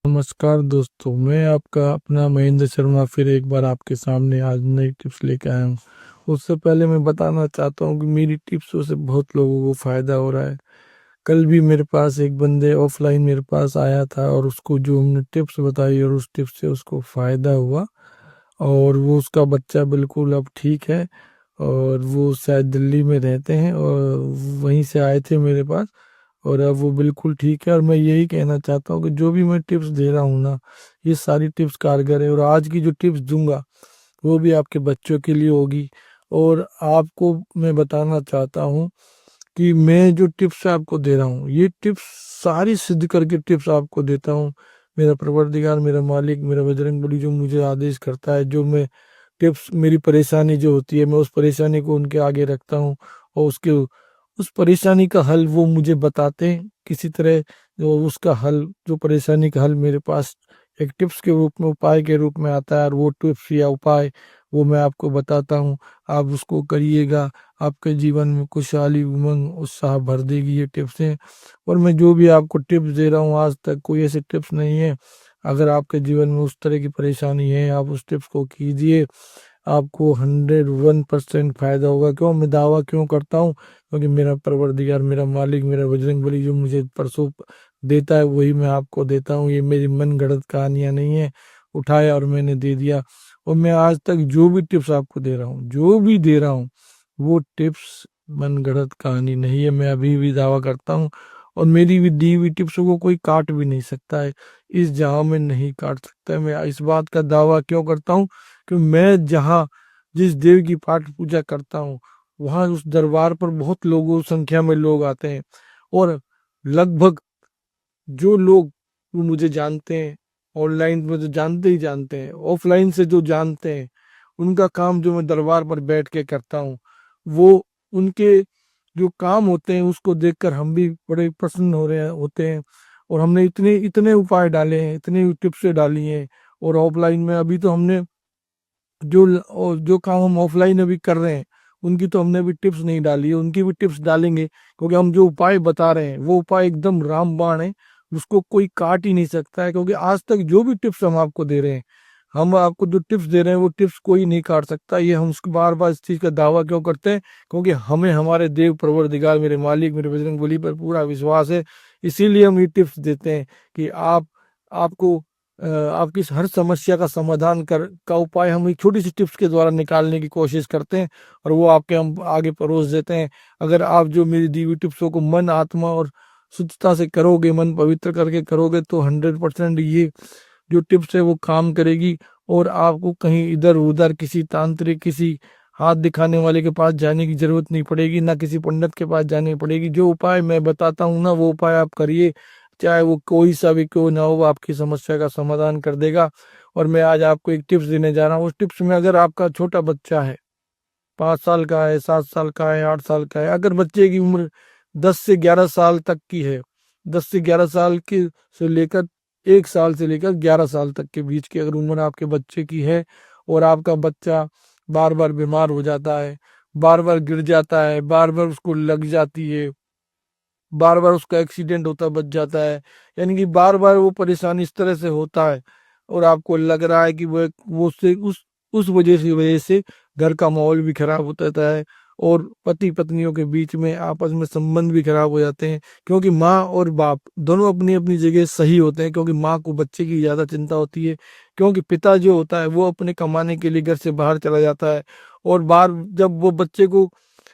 नमस्कार दोस्तों, मैं आपका अपना महेंद्र शर्मा फिर एक बार आपके सामने आज नई टिप्स लेकर आया हूँ। उससे पहले मैं बताना चाहता हूँ कि मेरी टिप्सों से बहुत लोगों को फायदा हो रहा है। कल भी मेरे पास एक बंदे ऑफलाइन मेरे पास आया था और उसको जो हमने टिप्स बताई और उस टिप्स से उसको फायदा हुआ और वो उसका बच्चा बिल्कुल अब ठीक है। और वो शायद दिल्ली में रहते हैं और वहीं से आए थे मेरे पास और अब वो बिल्कुल ठीक है। और मैं यही कहना चाहता हूँ कि जो भी मैं टिप्स दे रहा हूँ ना, ये सारी टिप्स कारगर है और आज की जो टिप्स दूंगा वो भी आपके बच्चों के लिए होगी। और आपको मैं बताना चाहता हूँ कि मैं जो टिप्स आपको दे रहा हूँ ये टिप्स सारी सिद्ध करके टिप्स आपको देता हूँ। मेरा परवरदिगार, मेरा मालिक, मेरा बजरंगबली जो मुझे आदेश करता है, जो मैं टिप्स, मेरी परेशानी जो होती है मैं उस परेशानी को उनके आगे रखता हूँ और उसके उस परेशानी का हल वो मुझे बताते हैं किसी तरह। जो उसका हल, जो परेशानी का हल मेरे पास एक टिप्स के रूप में, उपाय के रूप में आता है और वो टिप्स या उपाय वो मैं आपको बताता हूँ। आप उसको करिएगा, आपके जीवन में खुशहाली, उमंग, उत्साह भर देगी ये टिप्स हैं। और मैं जो भी आपको टिप्स दे रहा हूँ आज तक कोई ऐसे टिप्स नहीं है। अगर आपके जीवन में उस तरह की परेशानी है, आप उस टिप्स को कीजिए, आपको 101% फायदा होगा। क्यों मैं दावा क्यों करता हूँ? क्योंकि मेरा परवरदिगार, मेरा मालिक, मेरा बजरंगबली जो मुझे परसों देता है वही मैं आपको देता हूँ। ये मेरी मन गढ़ंत कहानियां नहीं है, उठाया और मैंने दे दिया। और मैं आज तक जो भी टिप्स आपको दे रहा हूँ, जो भी दे रहा हूँ, वो टिप्स मन गढ़ंत कहानी नहीं है। मैं अभी भी दावा करता हूँ और मेरी भी दी हुई टिप्सों को कोई काट भी नहीं सकता है, इस जहां में नहीं काट सकता है। मैं इस बात का दावा क्यों करता हूँ कि मैं जहाँ जिस देव की पाठ पूजा करता हूँ वहां उस दरबार पर बहुत लोगों संख्या में लोग आते हैं। और लगभग जो लोग वो मुझे जानते हैं, ऑनलाइन में तो जानते ही जानते हैं, ऑफलाइन से जो जानते हैं, उनका काम जो मैं दरबार पर बैठ के करता हूँ, वो उनके जो काम होते हैं उसको देखकर हम भी बड़े प्रसन्न हो रहे होते हैं। और हमने इतने इतने उपाय डाले हैं, इतनी टिप्सें डाली हैं। और ऑफलाइन में अभी तो हमने और जो काम हम ऑफलाइन अभी कर रहे हैं उनकी तो हमने भी टिप्स नहीं डाली है, उनकी भी टिप्स डालेंगे। क्योंकि हम जो उपाय बता रहे हैं वो उपाय एकदम रामबाण है, उसको कोई काट ही नहीं सकता है। क्योंकि आज तक जो भी टिप्स हम आपको दे रहे हैं, हम आपको जो टिप्स दे रहे हैं वो टिप्स कोई नहीं काट सकता। ये हम उसको बार बार इस चीज का दावा क्यों करते हैं? क्योंकि हमें हमारे देव परवरदिगार, मेरे मालिक, मेरे बजरंग बली पर पूरा विश्वास है। इसीलिए हम ये टिप्स देते हैं कि आपको आपकी हर समस्या का समाधान का उपाय हम एक छोटी सी टिप्स के द्वारा निकालने की कोशिश करते हैं और वो आपके हम आगे परोस देते हैं। अगर आप जो मेरी दी हुई टिप्सों को मन, आत्मा और शुद्धता से करोगे, मन पवित्र करके करोगे, तो 100% ये जो टिप्स है वो काम करेगी। और आपको कहीं इधर उधर किसी तांत्रिक, किसी हाथ दिखाने वाले के पास जाने की जरूरत नहीं पड़ेगी, ना किसी पंडित के पास जानी पड़ेगी। जो उपाय मैं बताता हूँ ना वो उपाय आप करिए, चाहे वो कोई सा भी क्यों ना हो, वो आपकी समस्या का समाधान कर देगा। और मैं आज आपको एक टिप्स देने जा रहा हूँ। उस टिप्स में, अगर आपका छोटा बच्चा है, 5 साल का है, 7 साल का है, 8 साल का है, अगर बच्चे की उम्र 10 से 11 साल तक की है, 10 से 11 साल की से लेकर 1 साल से लेकर 11 साल तक के बीच की अगर उम्र आपके बच्चे की है और आपका बच्चा बार बार बीमार हो जाता है, बार बार गिर जाता है, बार बार उसको लग जाती है, बार बार उसका एक्सीडेंट होता बच जाता है, यानी कि बार बार वो परेशानी इस तरह से होता है और आपको लग रहा है कि वो से उस वजह से घर का माहौल भी खराब होता रहता है और पति पत्नियों के बीच में आपस में संबंध भी खराब हो जाते हैं। क्योंकि माँ और बाप दोनों अपनी अपनी जगह सही होते हैं, क्योंकि माँ को बच्चे की ज्यादा चिंता होती है। क्योंकि पिता जो होता है वो अपने कमाने के लिए घर से बाहर चला जाता है और बाहर जब वो बच्चे को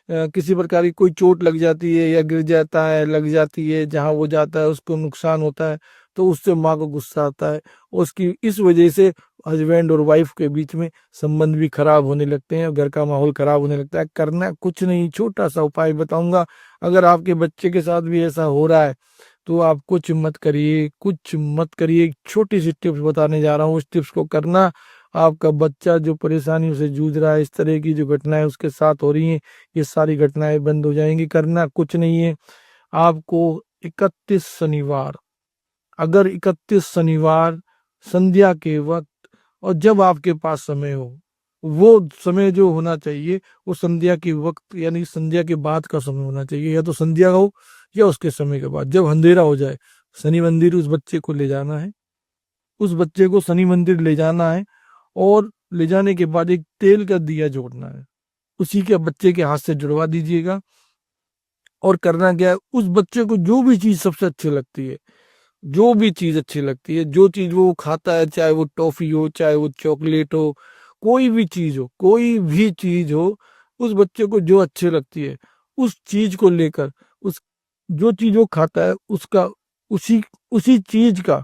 किसी प्रकार की कोई चोट लग जाती है या गिर जाता है, लग जाती है, जहां वो जाता है उसको नुकसान होता है, तो उससे माँ को गुस्सा आता है। उसकी इस वजह से हस्बैंड और वाइफ के बीच में संबंध भी खराब होने लगते हैं और घर का माहौल खराब होने लगता है। करना कुछ नहीं, छोटा सा उपाय बताऊंगा। अगर आपके बच्चे के साथ भी ऐसा हो रहा है तो आप कुछ मत करिए, कुछ मत करिए। एक छोटी सी टिप्स बताने जा रहा हूँ, उस टिप्स को करना। आपका बच्चा जो परेशानियों से जूझ रहा है, इस तरह की जो घटनाएं उसके साथ हो रही हैं, ये सारी घटनाएं बंद हो जाएंगी। करना कुछ नहीं है, आपको 31 शनिवार, अगर 31 शनिवार संध्या के वक्त और जब आपके पास समय हो, वो समय जो होना चाहिए वो संध्या के वक्त यानी संध्या के बाद का समय होना चाहिए, या तो संध्या हो या उसके समय के बाद, जब अंधेरा हो जाए। शनि मंदिर उस बच्चे को ले जाना है उस बच्चे को शनि मंदिर ले जाना है और ले जाने के बाद एक तेल का दिया जोड़ना है, उसी के बच्चे के हाथ से जुड़वा दीजिएगा। और करना क्या है, उस बच्चे को जो भी चीज सबसे अच्छी लगती है, जो भी चीज अच्छी लगती है, जो चीज वो खाता है, चाहे वो टॉफी हो, चाहे वो चॉकलेट हो, कोई भी चीज हो, कोई भी चीज हो, उस बच्चे को जो अच्छी लगती है उस चीज को लेकर, उस जो चीज वो खाता है उसका, उसी उसी चीज का,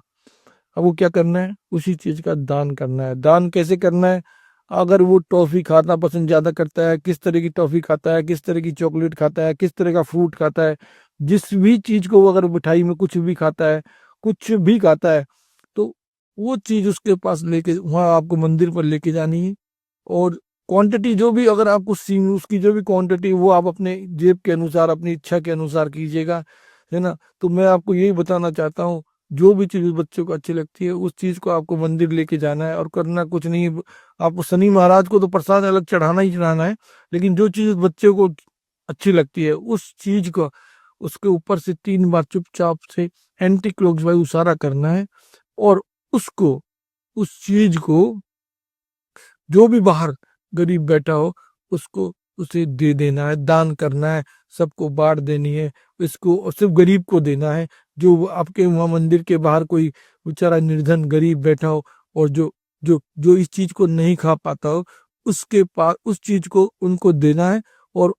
अब वो क्या करना है, उसी चीज का दान करना है। दान कैसे करना है, अगर वो टॉफी खाना पसंद ज्यादा करता है, किस तरह की टॉफी खाता है, किस तरह की चॉकलेट खाता है, किस तरह का फ्रूट खाता है, जिस भी चीज को वो अगर मिठाई में कुछ भी खाता है, कुछ भी खाता है, तो वो चीज उसके पास लेके वहां आपको मंदिर पर लेके जानी है। और क्वांटिटी जो भी, अगर आपको सीन उसकी जो भी क्वांटिटी वो आप अपने जेब के अनुसार, अपनी इच्छा के अनुसार कीजिएगा, है ना। तो मैं आपको यही बताना चाहता हूँ, जो भी चीज बच्चों को अच्छी लगती है उस चीज को आपको मंदिर लेके जाना है, और करना कुछ नहीं है। आपको शनि महाराज को तो प्रसाद अलग चढ़ाना ही चढ़ाना है, लेकिन जो चीज बच्चे को अच्छी लगती है उस चीज को, उसके ऊपर से 3 बार चुपचाप से एंटी क्लॉकवाइज इशारा करना है, और उसको, उस चीज को, जो भी बाहर गरीब बैठा हो उसको, उसे दे देना है, दान करना है, सबको बांट देनी है। इसको और सिर्फ गरीब को देना है, जो आपके वहां मंदिर के बाहर कोई बेचारा निर्धन गरीब बैठा हो, और जो जो जो इस चीज को नहीं खा पाता हो, उसके पास उस चीज को उनको देना है, और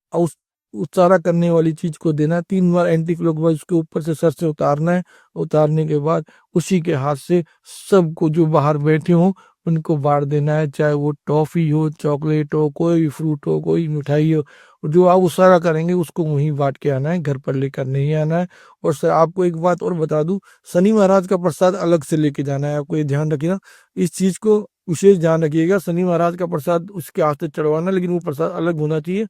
उतारा करने वाली चीज को देना है। 3 बार एंटी क्लॉकवाइज उसके ऊपर से सर से उतारना है। उतारने के बाद उसी के हाथ से सबको जो बाहर बैठे हो उनको बांट देना है, चाहे वो टॉफी हो, चॉकलेट हो, कोई भी फ्रूट हो, कोई मिठाई हो, और जो आप उसारा करेंगे उसको वहीं बांट के आना है, घर पर लेकर नहीं आना है। और सर आपको एक बात और बता दूं, शनि महाराज का प्रसाद अलग से लेके जाना है, आपको ये ध्यान रखिएगा, इस चीज को विशेष ध्यान रखिएगा। शनि महाराज का प्रसाद उसके हाथ से चढ़वाना, लेकिन वो प्रसाद अलग होना चाहिए,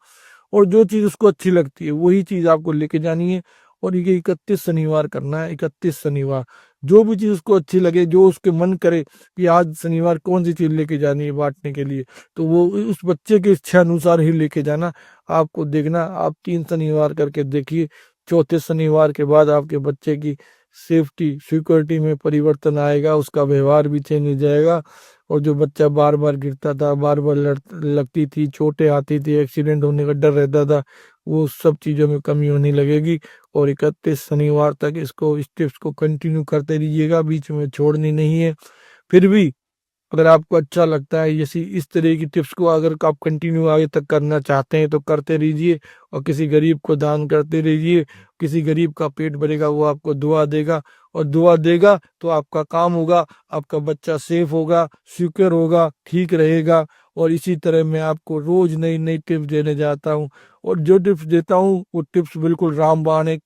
और जो चीज उसको अच्छी लगती है वही चीज आपको लेके जानी है। और ये 31 शनिवार करना है, 31 शनिवार, जो भी चीज उसको अच्छी लगे, जो उसके मन करे कि आज शनिवार कौन सी चीज लेके जानी है बांटने के लिए, तो वो उस बच्चे की इच्छा अनुसार ही लेके जाना। आपको देखना, आप 3 शनिवार करके देखिए, चौथे शनिवार के बाद आपके बच्चे की सेफ्टी सिक्योरिटी में परिवर्तन आएगा, उसका व्यवहार भी चेंज हो जाएगा। और जो बच्चा बार बार गिरता था, बार बार लगती थी, चोटें आती थी, एक्सीडेंट होने का डर रहता था, वो सब चीजों में कमी होने लगेगी। और 31 शनिवार तक इसको, इस टिप्स को कंटिन्यू करते रहिएगा, बीच में छोड़नी नहीं है। फिर भी अगर आपको अच्छा लगता है जैसी इस तरह की टिप्स को, अगर आप कंटिन्यू आगे तक करना चाहते हैं तो करते रहिए, और किसी गरीब को दान करते रहिए। किसी गरीब का पेट भरेगा, वो आपको दुआ देगा, और दुआ देगा तो आपका काम होगा, आपका बच्चा सेफ होगा, सिक्योर होगा, ठीक रहेगा। और इसी तरह मैं आपको रोज नई नई टिप्स देने जाता हूँ, और जो टिप्स देता हूँ वो टिप्स बिल्कुल रामबाण है।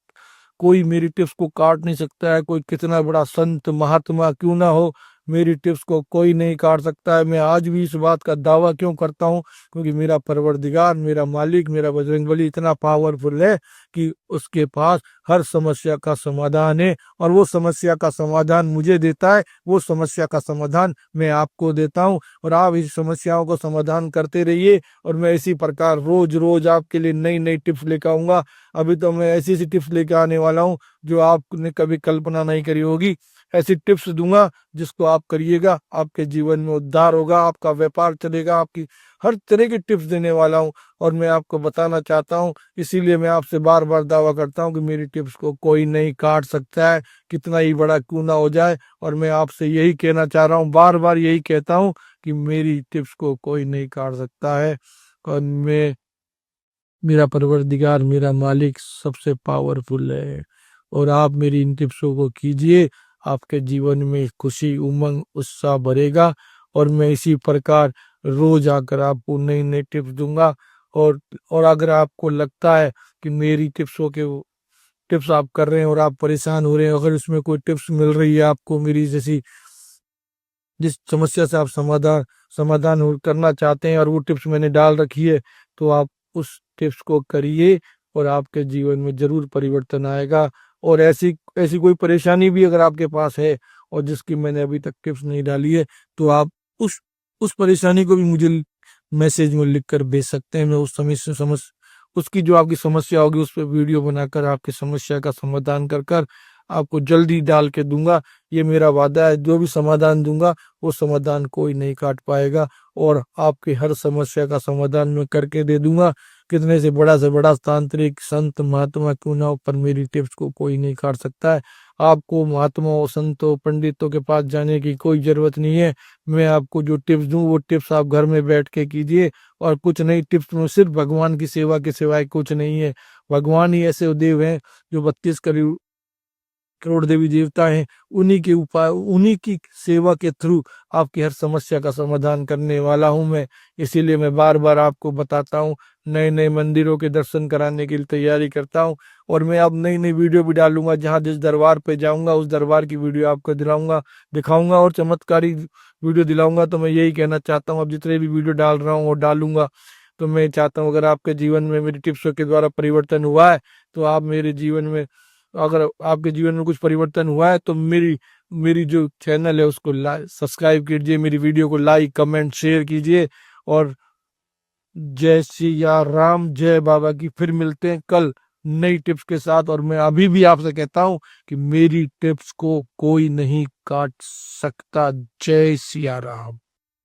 कोई मेरी टिप्स को काट नहीं सकता है, कोई कितना बड़ा संत महात्मा क्यों ना हो, मेरी टिप्स को कोई नहीं काट सकता है। मैं आज भी इस बात का दावा क्यों करता हूँ, क्योंकि मेरा परवरदिगार, मेरा मालिक, मेरा बजरंगबली इतना पावरफुल है कि उसके पास हर समस्या का समाधान है, और वो समस्या का समाधान मुझे देता है, वो समस्या का समाधान मैं आपको देता हूँ। और आप इस समस्याओं को समाधान करते रहिए, और मैं इसी प्रकार रोज रोज आपके लिए नई नई टिप्स लेकर आऊंगा। अभी तो मैं ऐसी ऐसी टिप्स लेकर आने वाला हूँ जो आपने कभी कल्पना नहीं करी होगी। ऐसी टिप्स दूंगा जिसको आप करिएगा, आपके जीवन में उद्धार होगा, आपका व्यापार चलेगा, आपकी हर तरह की टिप्स देने वाला हूँ। और मैं आपको बताना चाहता हूँ, इसीलिए मैं आपसे बार बार दावा करता हूँ कि मेरी टिप्स को कोई नहीं काट सकता है, कितना ही बड़ा क्यों ना हो जाए। और मैं आपसे यही कहना चाह रहा हूँ, बार बार यही कहता हूँ कि मेरी टिप्स को कोई नहीं काट सकता है। और मेरा परवरदिगार, मेरा मालिक सबसे पावरफुल है। और आप मेरी इन टिप्सों को कीजिए, आपके जीवन में खुशी, उमंग, उत्साह भरेगा। और मैं इसी प्रकार रोज आकर आपको नई नई टिप्स दूंगा। और अगर आपको लगता है कि मेरी टिप्स आप कर रहे हैं और आप परेशान हो रहे हैं, अगर उसमें कोई टिप्स मिल रही है आपको मेरी जैसी, जिस समस्या से आप करना चाहते हैं, और वो टिप्स मैंने डाल रखी है, तो आप उस टिप्स को करिए, और आपके जीवन में जरूर परिवर्तन आएगा। और ऐसी ऐसी कोई परेशानी भी अगर आपके पास है, और जिसकी मैंने अभी तक टिप्स नहीं डाली है, तो आप उस उस परेशानी को भी मुझे मैसेज में लिख कर भेज सकते हैं। मैं उस समय से उसकी जो आपकी समस्या होगी उस पर वीडियो बनाकर आपकी समस्या का समाधान कर कर आपको जल्दी डाल के दूंगा, ये मेरा वादा है। जो भी समाधान दूंगा वो समाधान कोई नहीं काट पाएगा, और आपकी हर समस्या का समाधान मैं करके दे दूंगा। कितने से बड़ा तांत्रिक संत महात्मा क्यों ना हो, पर मेरी टिप्स को कोई नहीं काट सकता है। आपको महात्माओं संतों पंडितों के पास जाने की कोई जरूरत नहीं है। मैं आपको जो टिप्स दूं वो टिप्स आप घर में बैठ के कीजिए, और कुछ नहीं, टिप्स में सिर्फ भगवान की सेवा के सिवाय कुछ नहीं है। भगवान ही ऐसे देव हैं जो 32 करोड़ देवी देवता हैं, उन्हीं के उपाय उन्हीं की सेवा के थ्रू आपकी हर समस्या का समाधान करने वाला हूं मैं। इसीलिए मैं बार बार आपको बताता हूँ, नए नए मंदिरों के दर्शन कराने की तैयारी करता हूँ। और मैं अब नई नई वीडियो भी डालूंगा, जहाँ जिस दरबार पे जाऊंगा उस दरबार की वीडियो आपको दिखाऊंगा और चमत्कारी वीडियो दिलाऊंगा। तो मैं यही कहना चाहता हूँ, अब जितने भी वीडियो डाल रहा हूँ वो डालूंगा। तो मैं चाहता हूँ, अगर आपके जीवन में मेरी टिप्सों के द्वारा परिवर्तन हुआ है, तो आप मेरे जीवन में अगर आपके जीवन में कुछ परिवर्तन हुआ है तो मेरी मेरी जो चैनल है उसको सब्सक्राइब कीजिए, मेरी वीडियो को लाइक कमेंट शेयर कीजिए। और जय सिया राम, जय बाबा की। फिर मिलते हैं कल नई टिप्स के साथ। और मैं अभी भी आपसे कहता हूं कि मेरी टिप्स को कोई नहीं काट सकता। जय सिया राम।